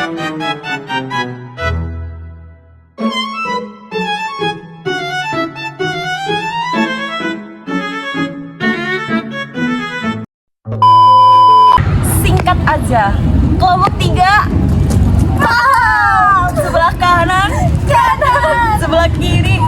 Singkat aja, kelompok 3 paham. Sebelah kanan, sebelah kiri,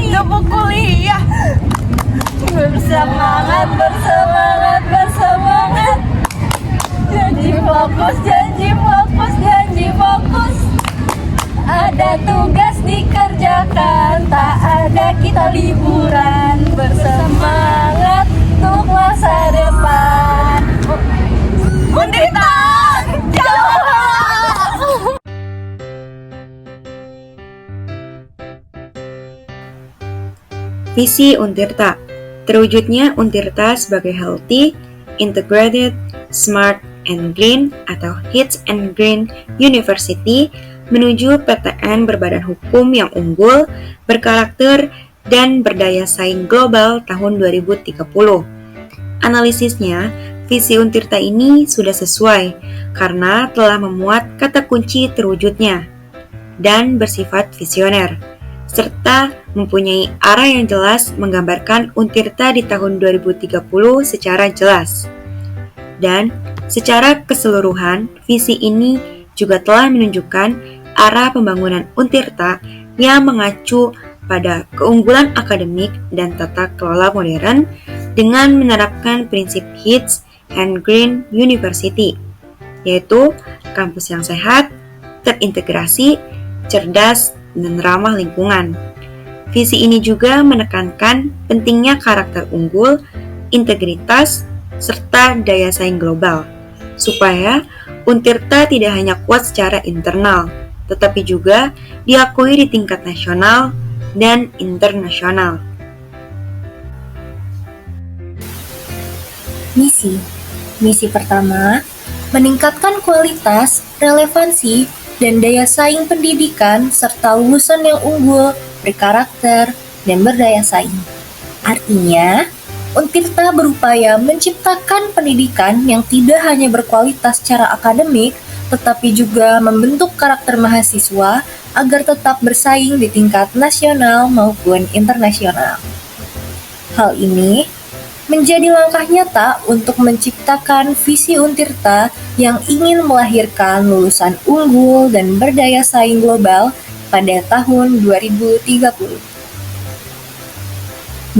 jemput kuliah. Bersemangat, bersemangat, bersemangat. Janji fokus, janji fokus, janji fokus. Ada tugas dikerjakan, tak ada kita liburan. Bersemangat untuk masa depan. Untirta, jawab! Visi Untirta. Terwujudnya Untirta sebagai healthy, integrated, smart, and green atau HITS and Green University menuju PTN berbadan hukum yang unggul, berkarakter, dan berdaya saing global tahun 2030. Analisisnya, visi Untirta ini sudah sesuai karena telah memuat kata kunci terwujudnya dan bersifat visioner, serta mempunyai arah yang jelas menggambarkan Untirta di tahun 2030 secara jelas. Dan secara keseluruhan, visi ini juga telah menunjukkan arah pembangunan Untirta yang mengacu pada keunggulan akademik dan tata kelola modern dengan menerapkan prinsip HITS and Green University, yaitu kampus yang sehat, terintegrasi, cerdas, dan ramah lingkungan. Visi ini juga menekankan pentingnya karakter unggul, integritas, serta daya saing global, supaya Untirta tidak hanya kuat secara internal, tetapi juga diakui di tingkat nasional dan internasional. Misi pertama, meningkatkan kualitas, relevansi, dan daya saing pendidikan serta lulusan yang unggul, berkarakter, dan berdaya saing. Artinya, Untirta berupaya menciptakan pendidikan yang tidak hanya berkualitas secara akademik, tetapi juga membentuk karakter mahasiswa agar tetap bersaing di tingkat nasional maupun internasional. Hal ini menjadi langkah nyata untuk menciptakan visi Untirta yang ingin melahirkan lulusan unggul dan berdaya saing global pada tahun 2030.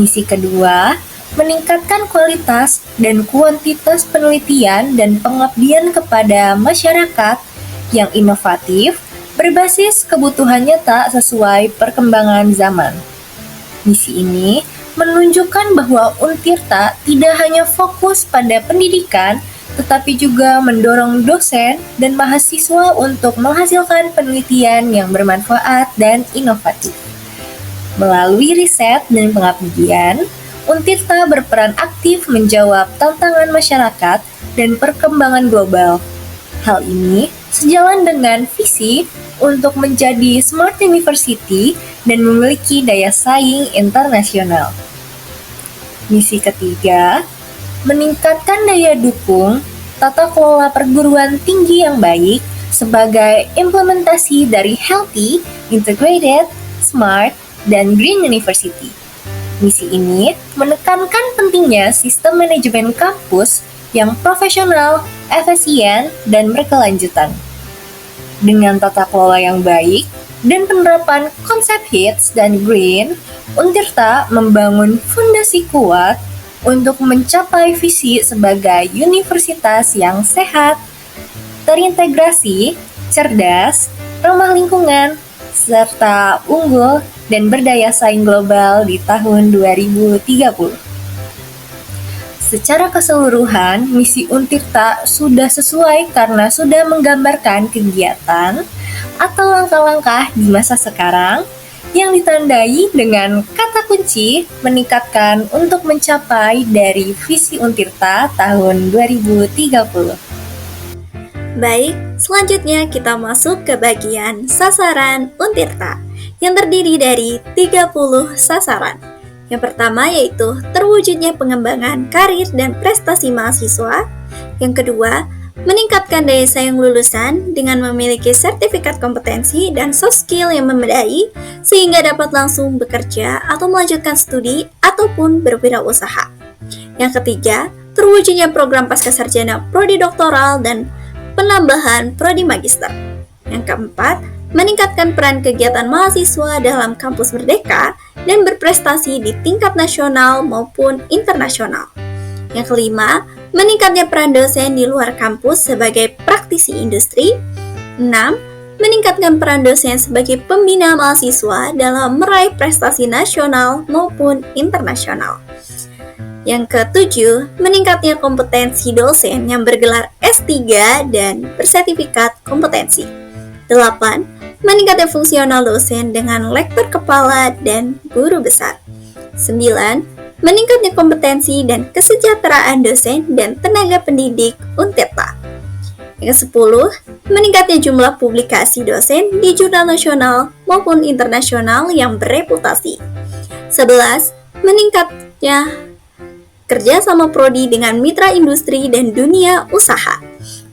Misi kedua, meningkatkan kualitas dan kuantitas penelitian dan pengabdian kepada masyarakat yang inovatif, berbasis kebutuhan nyata sesuai perkembangan zaman. Misi ini menunjukkan bahwa Untirta tidak hanya fokus pada pendidikan, tetapi juga mendorong dosen dan mahasiswa untuk menghasilkan penelitian yang bermanfaat dan inovatif. Melalui riset dan pengabdian, Untirta berperan aktif menjawab tantangan masyarakat dan perkembangan global. Hal ini sejalan dengan visi untuk menjadi Smart University dan memiliki daya saing internasional. Misi ketiga, meningkatkan daya dukung tata kelola perguruan tinggi yang baik sebagai implementasi dari Healthy, Integrated, Smart, dan Green University. Misi ini menekankan pentingnya sistem manajemen kampus yang profesional, efisien, dan berkelanjutan. Dengan tata kelola yang baik dan penerapan konsep HITS dan Green, Untirta membangun fondasi kuat untuk mencapai visi sebagai universitas yang sehat, terintegrasi, cerdas, ramah lingkungan, serta unggul dan berdaya saing global di tahun 2030. Secara keseluruhan, misi Untirta sudah sesuai karena sudah menggambarkan kegiatan atau langkah-langkah di masa sekarang yang ditandai dengan kata kunci meningkatkan untuk mencapai dari visi Untirta tahun 2030. Baik, selanjutnya kita masuk ke bagian sasaran Untirta yang terdiri dari 30 sasaran. Yang pertama yaitu terwujudnya pengembangan karir dan prestasi mahasiswa. Yang kedua, meningkatkan daya saing lulusan dengan memiliki sertifikat kompetensi dan soft skill yang memadai sehingga dapat langsung bekerja atau melanjutkan studi ataupun berwirausaha. Yang ketiga, terwujudnya program pascasarjana prodi doktoral dan penambahan prodi magister. Yang keempat, meningkatkan peran kegiatan mahasiswa dalam kampus merdeka dan berprestasi di tingkat nasional maupun internasional. Yang kelima, meningkatnya peran dosen di luar kampus sebagai praktisi industri. 6. Meningkatkan peran dosen sebagai pembina mahasiswa dalam meraih prestasi nasional maupun internasional. Yang ketujuh, meningkatnya kompetensi dosen yang bergelar S3 dan bersertifikat kompetensi. 8. Meningkatnya fungsional dosen dengan lektor kepala dan guru besar. 9. Meningkatnya kompetensi dan kesejahteraan dosen dan tenaga pendidik Untirta. Yang ke-10, meningkatnya jumlah publikasi dosen di jurnal nasional maupun internasional yang bereputasi. 11. Meningkatnya kerjasama prodi dengan mitra industri dan dunia usaha.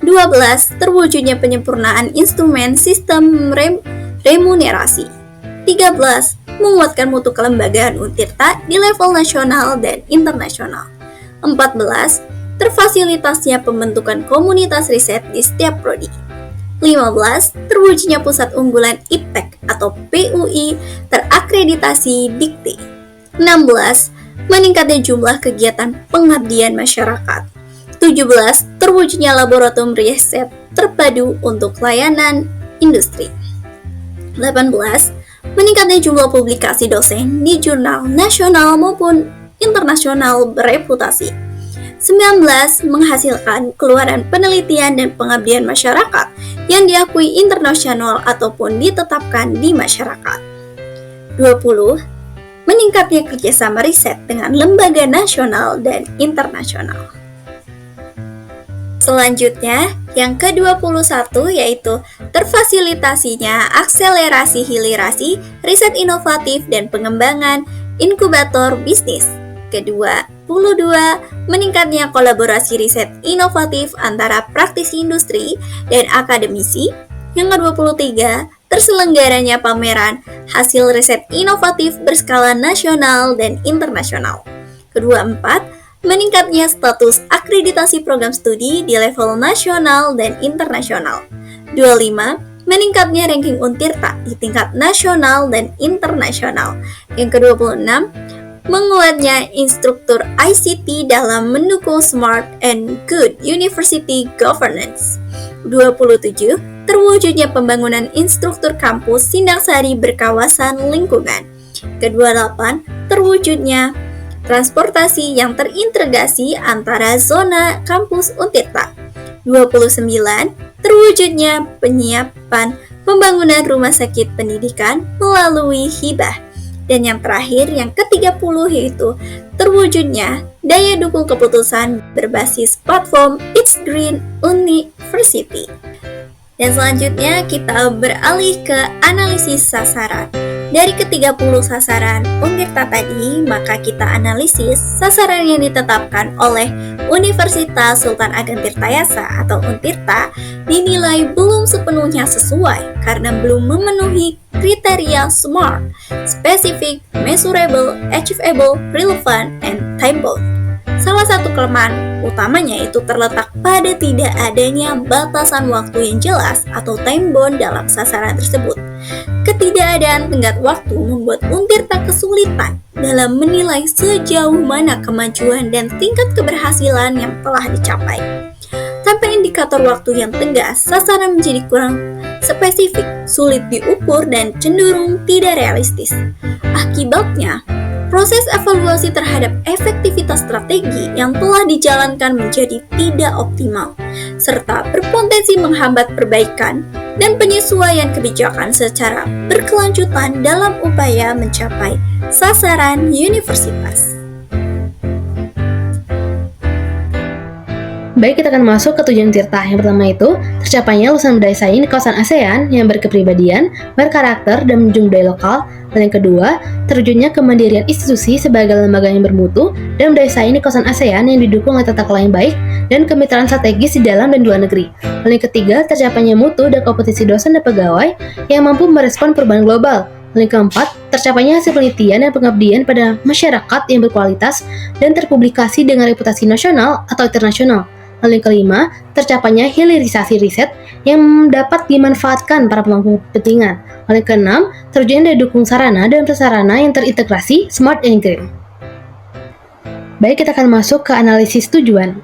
12. Terwujudnya penyempurnaan instrumen sistem remunerasi. 13. Menguatkan mutu kelembagaan Untirta di level nasional dan internasional. 14. Terfasilitasnya pembentukan komunitas riset di setiap prodi. 15. Terwujudnya pusat unggulan IPTEK atau PUI terakreditasi Dikti. 16. Meningkatnya jumlah kegiatan pengabdian masyarakat. 17. Terwujudnya laboratorium riset terpadu untuk layanan industri. 18. Meningkatnya jumlah publikasi dosen di jurnal nasional maupun internasional bereputasi. 19. Menghasilkan keluaran penelitian dan pengabdian masyarakat yang diakui internasional ataupun ditetapkan di masyarakat. 20. Meningkatnya kerjasama riset dengan lembaga nasional dan internasional. Selanjutnya, yang ke-21 yaitu terfasilitasinya akselerasi hilerasi, riset inovatif dan pengembangan inkubator bisnis. Ke-22, meningkatnya kolaborasi riset inovatif antara praktisi industri dan akademisi. Yang ke-23, terselenggaranya pameran hasil riset inovatif berskala nasional dan internasional. Ke-24, meningkatnya status akreditasi program studi di level nasional dan internasional. 25. Meningkatnya ranking Untirta di tingkat nasional dan internasional. Yang ke-26, menguatnya instruktur ICT dalam mendukung smart and good university governance. 27. Terwujudnya pembangunan instruktur kampus Sindangsari berkawasan lingkungan. Ke-28, terwujudnya transportasi yang terintegrasi antara zona kampus Untirta. 29. Terwujudnya penyiapan pembangunan rumah sakit pendidikan melalui hibah. Dan yang terakhir, yang ke-30 yaitu terwujudnya daya dukung keputusan berbasis platform It's Green University. Dan selanjutnya kita beralih ke analisis sasaran. Dari ke-30 sasaran Untirta tadi, maka kita analisis sasaran yang ditetapkan oleh Universitas Sultan Ageng Tirtayasa atau Untirta dinilai belum sepenuhnya sesuai karena belum memenuhi kriteria SMART, Specific, Measurable, Achievable, Relevant, and Time-bound. Salah satu kelemahan utamanya itu terletak pada tidak adanya batasan waktu yang jelas atau time-bound dalam sasaran tersebut. Ketidakadaan tenggat waktu membuat Untirta kesulitan dalam menilai sejauh mana kemajuan dan tingkat keberhasilan yang telah dicapai. Tanpa indikator waktu yang tegas, sasaran menjadi kurang spesifik, sulit diukur, dan cenderung tidak realistis. Akibatnya, proses evaluasi terhadap efektivitas strategi yang telah dijalankan menjadi tidak optimal, serta berpotensi menghambat perbaikan dan penyesuaian kebijakan secara berkelanjutan dalam upaya mencapai sasaran universitas. Baik, kita akan masuk ke tujuan Tirta. Yang pertama itu, tercapainya lulusan budaya saing di kawasan ASEAN yang berkepribadian, berkarakter, dan menjunjung budaya lokal. Dan yang kedua, terwujudnya kemandirian institusi sebagai lembaga yang bermutu dan budaya saing di kawasan ASEAN yang didukung oleh tata kelola yang baik dan kemitraan strategis di dalam dan luar negeri. Dan yang ketiga, tercapainya mutu dan kompetisi dosen dan pegawai yang mampu merespon perubahan global. Dan yang keempat, tercapainya hasil penelitian dan pengabdian pada masyarakat yang berkualitas dan terpublikasi dengan reputasi nasional atau internasional. Lalu yang kelima, tercapainya hilirisasi riset yang dapat dimanfaatkan para pemangku kepentingan. Lalu yang keenam, terwujudnya daya dukung sarana dan prasarana yang terintegrasi, smart and green. Baik, kita akan masuk ke analisis tujuan.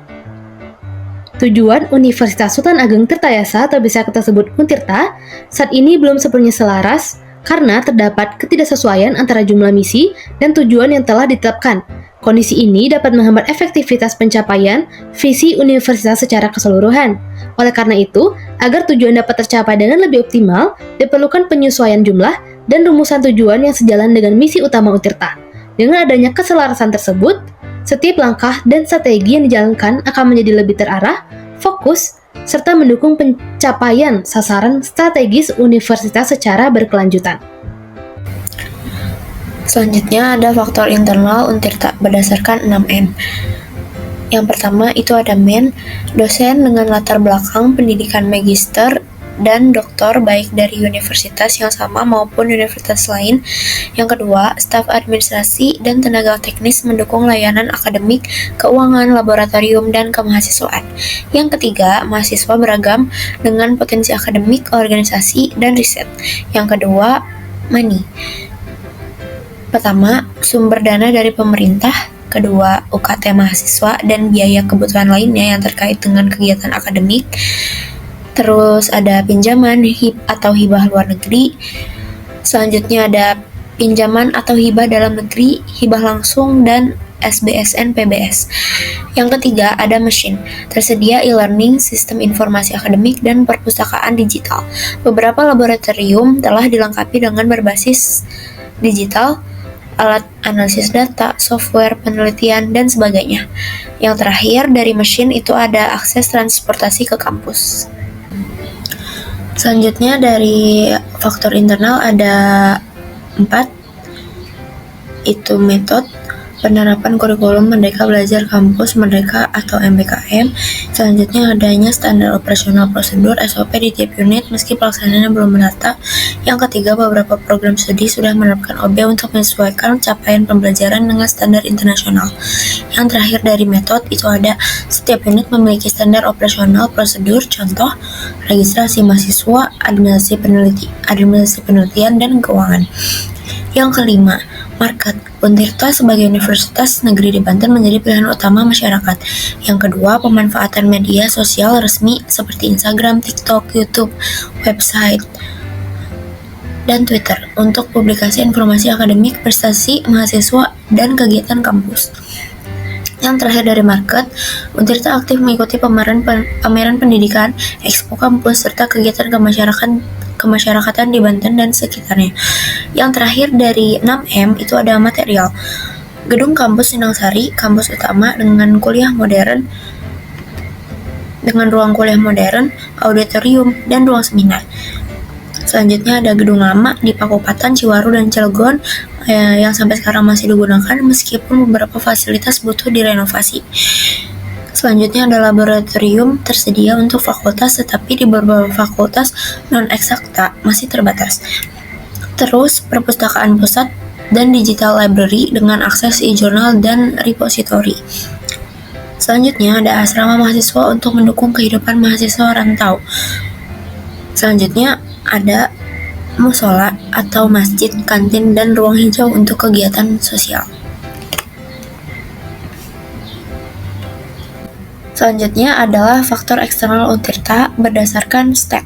Tujuan Universitas Sultan Ageng Tirtayasa atau bisa kita sebut Untirta saat ini belum sepenuhnya selaras karena terdapat ketidaksesuaian antara jumlah misi dan tujuan yang telah ditetapkan. Kondisi ini dapat menghambat efektivitas pencapaian visi universitas secara keseluruhan. Oleh karena itu, agar tujuan dapat tercapai dengan lebih optimal, diperlukan penyesuaian jumlah dan rumusan tujuan yang sejalan dengan misi utama Untirta. Dengan adanya keselarasan tersebut, setiap langkah dan strategi yang dijalankan akan menjadi lebih terarah, fokus, serta mendukung pencapaian sasaran strategis universitas secara berkelanjutan. Selanjutnya ada faktor internal Untirta berdasarkan 6M. Yang pertama itu ada MEN, dosen dengan latar belakang pendidikan magister dan doktor baik dari universitas yang sama maupun universitas lain. Yang kedua, staf administrasi dan tenaga teknis mendukung layanan akademik, keuangan, laboratorium, dan kemahasiswaan. Yang ketiga, mahasiswa beragam dengan potensi akademik, organisasi, dan riset. Yang kedua, money. Pertama, sumber dana dari pemerintah. Kedua, UKT mahasiswa dan biaya kebutuhan lainnya yang terkait dengan kegiatan akademik. Terus ada pinjaman, atau hibah luar negeri. Selanjutnya ada pinjaman atau hibah dalam negeri, hibah langsung, dan SBSN PBS. Yang ketiga ada mesin, tersedia e-learning, sistem informasi akademik, dan perpustakaan digital. Beberapa laboratorium telah dilengkapi dengan berbasis digital, alat analisis data, software penelitian, dan sebagainya. Yang terakhir dari mesin itu ada akses transportasi ke kampus. Selanjutnya dari faktor internal ada 4, itu metode, penerapan kurikulum Merdeka Belajar Kampus Merdeka atau MBKM. Selanjutnya adanya standar operasional prosedur SOP di tiap unit meski pelaksanaannya belum merata. Yang ketiga, beberapa program studi sudah menerapkan OB untuk menyesuaikan capaian pembelajaran dengan standar internasional. Yang terakhir dari metode itu ada setiap unit memiliki standar operasional prosedur, contoh registrasi mahasiswa, administrasi penelitian, dan keuangan. Yang kelima, market. Untirta sebagai universitas negeri di Banten menjadi pilihan utama masyarakat. Yang kedua, pemanfaatan media sosial resmi seperti Instagram, TikTok, YouTube, website, dan Twitter untuk publikasi informasi akademik, prestasi mahasiswa, dan kegiatan kampus. Yang terakhir dari market, Untirta aktif mengikuti pameran pendidikan, expo kampus, serta kegiatan kemasyarakatan di Banten dan sekitarnya. Yang terakhir dari 6M itu ada material. Gedung kampus Sindang-Sari, kampus utama dengan ruang kuliah modern, auditorium, dan ruang seminar. Selanjutnya ada gedung lama di Pakopatan, Ciwaru, dan Cilegon yang sampai sekarang masih digunakan meskipun beberapa fasilitas butuh direnovasi. Selanjutnya ada laboratorium tersedia untuk fakultas, tetapi di beberapa fakultas non-eksakta masih terbatas. Terus perpustakaan pusat dan digital library dengan akses e-journal dan repository. Selanjutnya ada asrama mahasiswa untuk mendukung kehidupan mahasiswa rantau. Selanjutnya ada musola atau masjid, kantin, dan ruang hijau untuk kegiatan sosial. Selanjutnya adalah faktor eksternal Untirta berdasarkan STEP.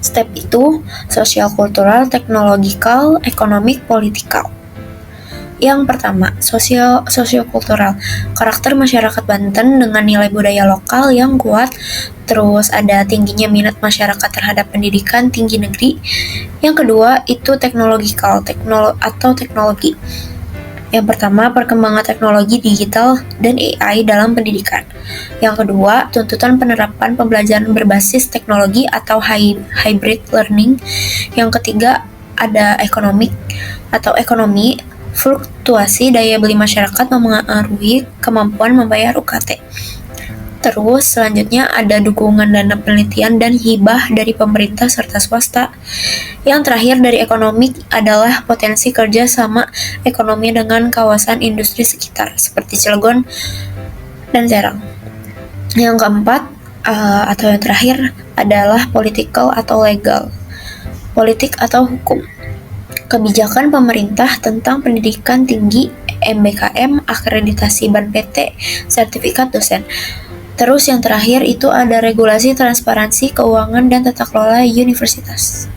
STEP itu sosial, kultural, teknologikal, ekonomik, politikal. Yang pertama, sosiokultural. Karakter masyarakat Banten dengan nilai budaya lokal yang kuat. Terus ada tingginya minat masyarakat terhadap pendidikan tinggi negeri. Yang kedua itu teknologikal, atau teknologi. Yang pertama, perkembangan teknologi digital dan AI dalam pendidikan. Yang kedua, tuntutan penerapan pembelajaran berbasis teknologi atau hybrid learning. Yang ketiga, ada ekonomi, fluktuasi daya beli masyarakat mempengaruhi kemampuan membayar UKT. Terus selanjutnya ada dukungan dana penelitian dan hibah dari pemerintah serta swasta. Yang terakhir dari ekonomi adalah potensi kerja sama ekonomi dengan kawasan industri sekitar seperti Cilegon dan Serang. Yang keempat atau yang terakhir adalah political atau legal, politik atau hukum. Kebijakan pemerintah tentang pendidikan tinggi, MBKM, akreditasi BAN PT, sertifikat dosen. Terus yang terakhir itu ada regulasi transparansi keuangan dan tata kelola universitas.